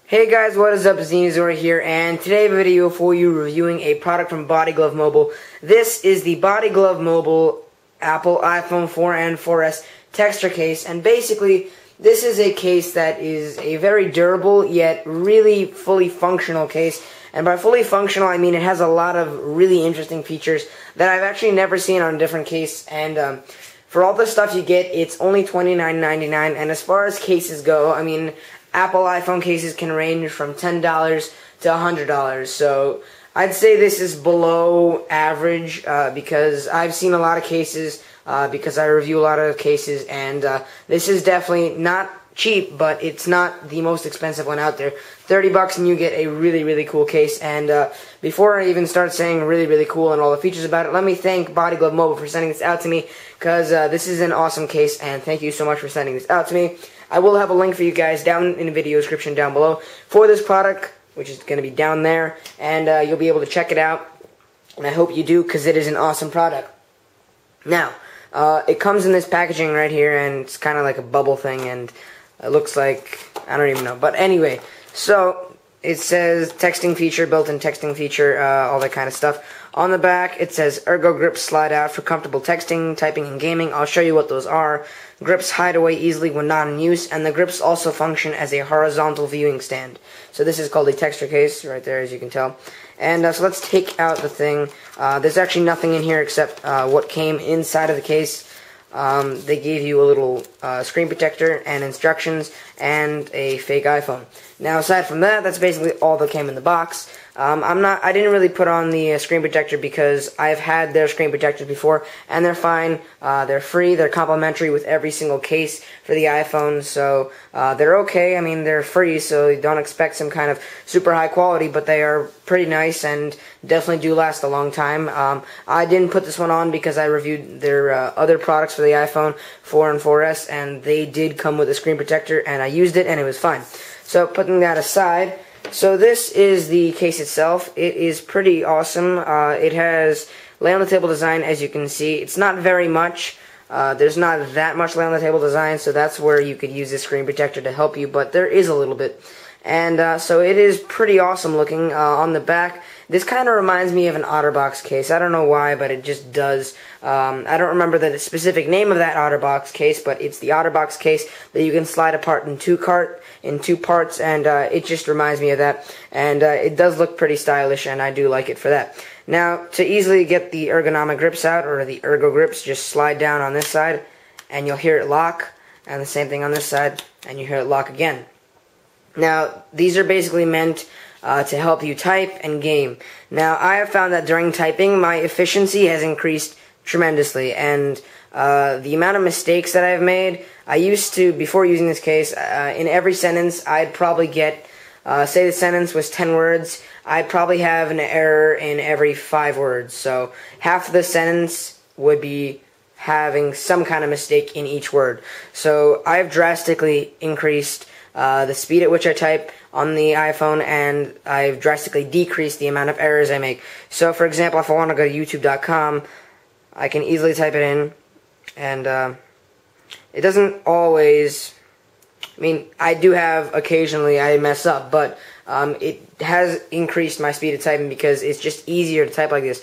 Hey guys, what is up? Zinazora here, and today video for you reviewing a product from Body Glove Mobile. This is the Body Glove Mobile Apple iPhone 4 and 4S texture case, and basically this is a case that is a very durable yet really fully functional case. And by fully functional, I mean it has a lot of really interesting features that I've actually never seen on a different case. And for all the stuff you get, it's only $29.99. And as far as cases go, I mean, Apple iPhone cases can range from $10 to $100. So I'd say this is below average because I've seen a lot of cases because I review a lot of cases, and this is definitely not cheap, but it's not the most expensive one out there. $30 and you get a really cool case. And before I even start saying really cool and all the features about it, let me thank Body Glove Mobile for sending this out to me, because this is an awesome case, and thank you so much for sending this out to me. I will have a link for you guys down in the video description down below for this product, which is going to be down there, and you'll be able to check it out, and I hope you do, because it is an awesome product. Now, it comes in this packaging right here, and it's kind of like a bubble thing, and it looks like, I don't even know, but anyway, so it says texting feature, built-in texting feature, all that kind of stuff. On the back, it says Ergo grips slide out for comfortable texting, typing, and gaming. I'll show you what those are. Grips hide away easily when not in use, and the grips also function as a horizontal viewing stand. So this is called a texture case, right there, as you can tell. And so let's take out the thing. There's actually nothing in here except what came inside of the case. They gave you a little screen protector and instructions and a fake iPhone. Now, aside from that, that's basically all that came in the box. I didn't really put on the screen protector because I've had their screen protectors before, and they're fine. They're free. They're complimentary with every single case for the iPhone, so they're okay. I mean, they're free, so you don't expect some kind of super high quality, but they are pretty nice and definitely do last a long time. I didn't put this one on because I reviewed their other products for the iPhone 4 and 4S, and they did come with a screen protector, and I used it, and it was fine. So putting that aside, so this is the case itself. It is pretty awesome. It has lay on the table design, as you can see. It's not very much. There's not that much lay on the table design, so that's where you could use this screen protector to help you, but there is a little bit. And so it is pretty awesome looking. On the back, this kind of reminds me of an OtterBox case. I don't know why, but it just does. I don't remember the specific name of that OtterBox case, but it's the OtterBox case that you can slide apart in two parts, and it just reminds me of that. And it does look pretty stylish, and I do like it for that. Now, to easily get the ergonomic grips out, or the ergo grips, just slide down on this side, and you'll hear it lock, and the same thing on this side, and you hear it lock again. Now, these are basically meant to help you type and game. Now, I have found that during typing, my efficiency has increased tremendously, and the amount of mistakes that I've made, I used to, before using this case, in every sentence, I'd probably get, say the sentence was 10 words, I'd probably have an error in every 5 words. So half of the sentence would be having some kind of mistake in each word. So I've drastically increased the speed at which I type on the iPhone, and I've drastically decreased the amount of errors I make. So, for example, if I want to go to YouTube.com, I can easily type it in, and it doesn't always, I mean, I do have occasionally I mess up, but it has increased my speed of typing because it's just easier to type like this.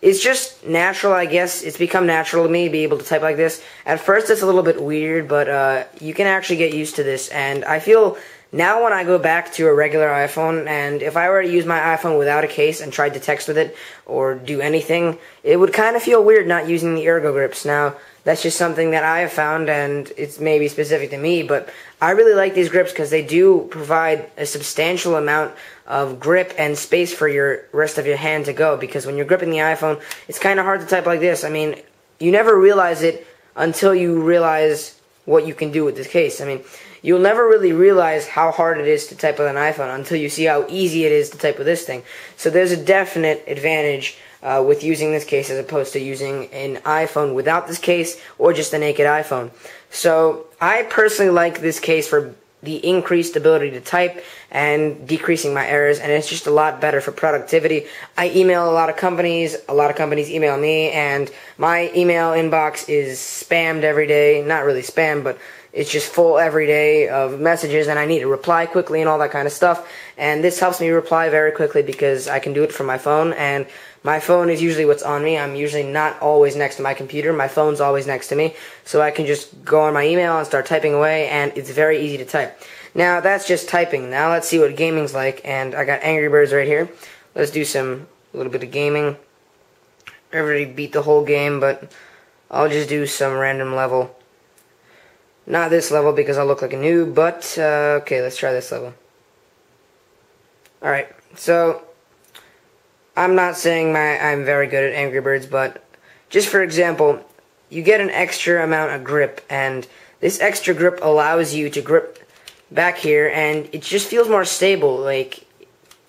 It's just natural, I guess. It's become natural to me to be able to type like this. At first, it's a little bit weird, but you can actually get used to this. And I feel now when I go back to a regular iPhone, and if I were to use my iPhone without a case and tried to text with it or do anything, it would kind of feel weird not using the ergo grips. Now, that's just something that I have found, and it's maybe specific to me, but I really like these grips because they do provide a substantial amount of grip and space for your rest of your hand to go, because when you're gripping the iPhone, it's kind of hard to type like this. I mean, you never realize it until you realize what you can do with this case. I mean, you'll never really realize how hard it is to type with an iPhone until you see how easy it is to type with this thing. So there's a definite advantage with using this case as opposed to using an iPhone without this case or just a naked iPhone. So I personally like this case for the increased ability to type and decreasing my errors, and it's just a lot better for productivity. I email a lot of companies email me, and my email inbox is spammed every day. Not really spam, but it's just full every day of messages, and I need to reply quickly and all that kind of stuff. And this helps me reply very quickly because I can do it from my phone, and my phone is usually what's on me. I'm usually not always next to my computer. My phone's always next to me, so I can just go on my email and start typing away, and it's very easy to type. Now, that's just typing. Now, let's see what gaming's like, and I got Angry Birds right here. Let's do a little bit of gaming. I already beat the whole game, but I'll just do some random level. Not this level because I'll look like a noob, but, okay, let's try this level. Alright, so, I'm not saying I'm very good at Angry Birds, but, just for example, you get an extra amount of grip, and this extra grip allows you to grip back here, and it just feels more stable. Like,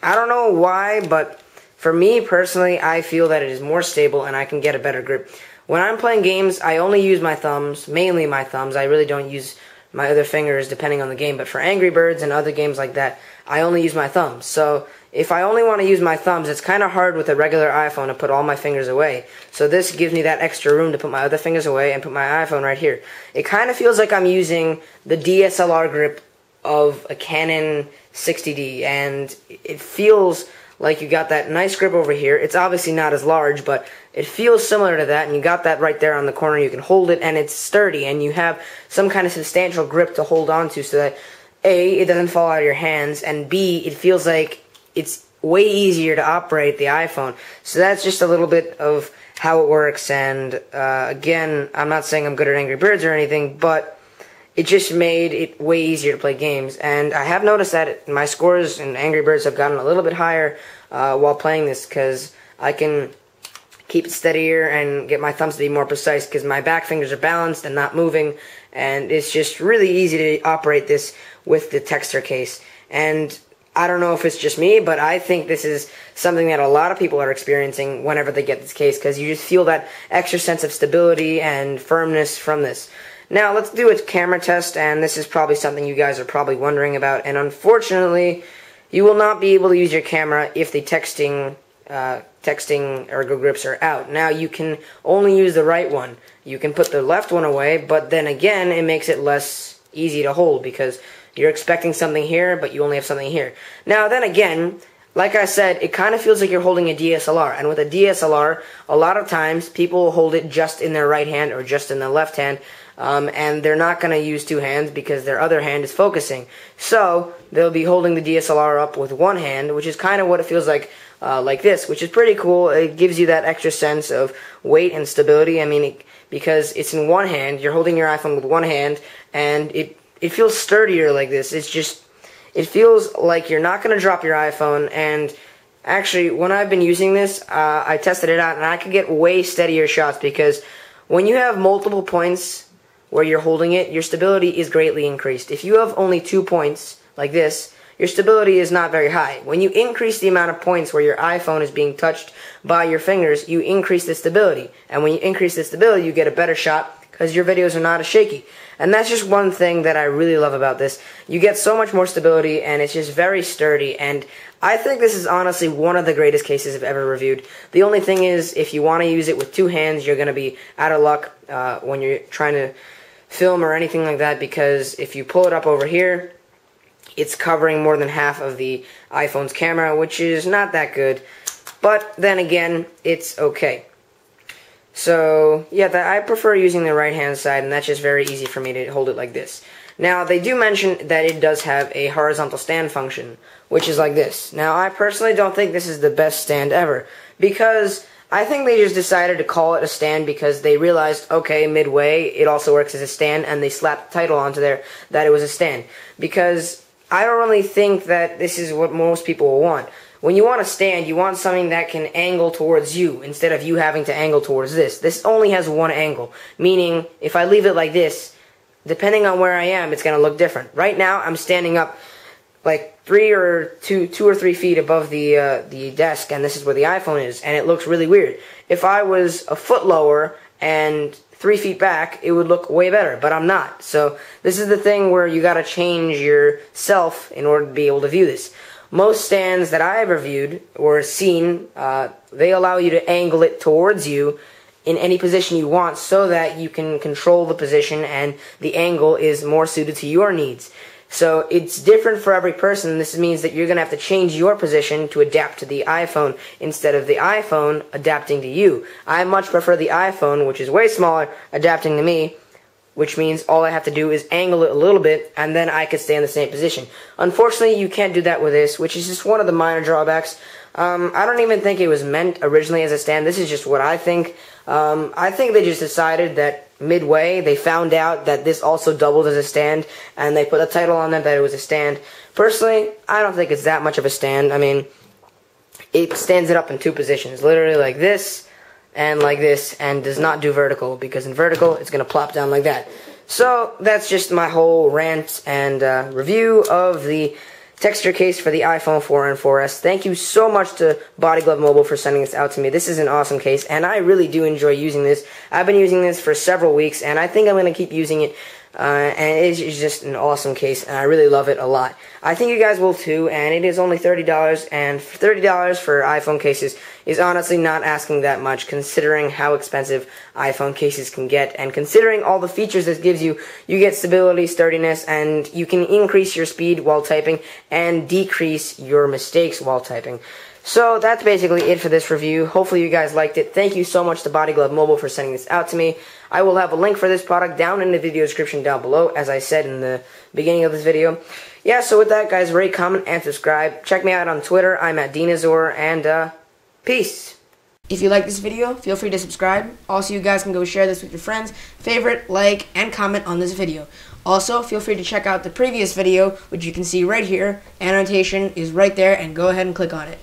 I don't know why, but for me, personally, I feel that it is more stable, and I can get a better grip. When I'm playing games, I only use my thumbs, mainly my thumbs. I really don't use my other fingers depending on the game, but for Angry Birds and other games like that, I only use my thumbs. So if I only want to use my thumbs, it's kind of hard with a regular iPhone to put all my fingers away. So this gives me that extra room to put my other fingers away and put my iPhone right here. It kind of feels like I'm using the DSLR grip of a Canon 60D, and it feels like you got that nice grip over here. It's obviously not as large, but it feels similar to that, and you got that right there on the corner. You can hold it, and it's sturdy, and you have some kind of substantial grip to hold on to so that, A, it doesn't fall out of your hands, and B, it feels like it's way easier to operate the iPhone. So that's just a little bit of how it works, and again, I'm not saying I'm good at Angry Birds or anything, but it just made it way easier to play games. And I have noticed that my scores in Angry Birds have gotten a little bit higher while playing this, because I can keep it steadier and get my thumbs to be more precise because my back fingers are balanced and not moving, and it's just really easy to operate this with the texture case. And I don't know if it's just me, but I think this is something that a lot of people are experiencing whenever they get this case, because you just feel that extra sense of stability and firmness from this. Now, let's do a camera test, and this is probably something you guys are probably wondering about, and unfortunately, you will not be able to use your camera if the texting ergo grips are out. Now, you can only use the right one. You can put the left one away, but then again, it makes it less easy to hold, because you're expecting something here, but you only have something here. Now, then again, like I said, it kind of feels like you're holding a DSLR, and with a DSLR, a lot of times, people will hold it just in their right hand or just in their left hand, and they're not going to use two hands because their other hand is focusing. So, they'll be holding the DSLR up with one hand, which is kind of what it feels like this, which is pretty cool. It gives you that extra sense of weight and stability. I mean, because it's in one hand, you're holding your iPhone with one hand, and it feels sturdier like this. It feels like you're not going to drop your iPhone, and actually, when I've been using this, I tested it out, and I could get way steadier shots, because when you have multiple points where you're holding it, your stability is greatly increased. If you have only 2 points, like this, your stability is not very high. When you increase the amount of points where your iPhone is being touched by your fingers, you increase the stability. And when you increase the stability, you get a better shot, because your videos are not as shaky. And that's just one thing that I really love about this. You get so much more stability, and it's just very sturdy, and I think this is honestly one of the greatest cases I've ever reviewed. The only thing is, if you want to use it with two hands, you're going to be out of luck when you're trying to film or anything like that, because if you pull it up over here, it's covering more than half of the iPhone's camera, which is not that good, but then again, it's okay. So, yeah, I prefer using the right-hand side, and that's just very easy for me to hold it like this. Now, they do mention that it does have a horizontal stand function, which is like this. Now, I personally don't think this is the best stand ever, because I think they just decided to call it a stand because they realized, okay, midway, it also works as a stand, and they slapped the title onto there that it was a stand. Because I don't really think that this is what most people will want. When you want a stand, you want something that can angle towards you instead of you having to angle towards this. This only has one angle, meaning if I leave it like this, depending on where I am, it's going to look different. Right now, I'm standing up like 2 or 3 feet above the desk, and this is where the iPhone is, and it looks really weird. If I was a foot lower and 3 feet back, it would look way better, but I'm not. So this is the thing where you got to change yourself in order to be able to view this. Most stands that I've reviewed or seen, they allow you to angle it towards you in any position you want so that you can control the position and the angle is more suited to your needs. So it's different for every person. This means that you're going to have to change your position to adapt to the iPhone instead of the iPhone adapting to you. I much prefer the iPhone, which is way smaller, adapting to me, which means all I have to do is angle it a little bit, and then I could stay in the same position. Unfortunately, you can't do that with this, which is just one of the minor drawbacks. I don't even think it was meant originally as a stand. This is just what I think. I think they just decided that midway, they found out that this also doubled as a stand, and they put a title on it that it was a stand. Personally, I don't think it's that much of a stand. I mean, it stands it up in two positions, literally like this, and does not do vertical, because in vertical, it's going to plop down like that. So, that's just my whole rant and review of the texture case for the iPhone 4 and 4S. Thank you so much to Body Glove Mobile for sending this out to me. This is an awesome case, and I really do enjoy using this. I've been using this for several weeks, and I think I'm going to keep using it. And it is just an awesome case, and I really love it a lot. I think you guys will too, and it is only $30, and $30 for iPhone cases is honestly not asking that much, considering how expensive iPhone cases can get, and considering all the features this gives you. You get stability, sturdiness, and you can increase your speed while typing, and decrease your mistakes while typing. So that's basically it for this review. Hopefully you guys liked it. Thank you so much to Body Glove Mobile for sending this out to me. I will have a link for this product down in the video description down below, as I said in the beginning of this video. Yeah, so with that, guys, rate, comment, and subscribe. Check me out on Twitter. I'm at Dinazor, and peace. If you like this video, feel free to subscribe. Also, you guys can go share this with your friends, favorite, like, and comment on this video. Also, feel free to check out the previous video, which you can see right here. Annotation is right there, and go ahead and click on it.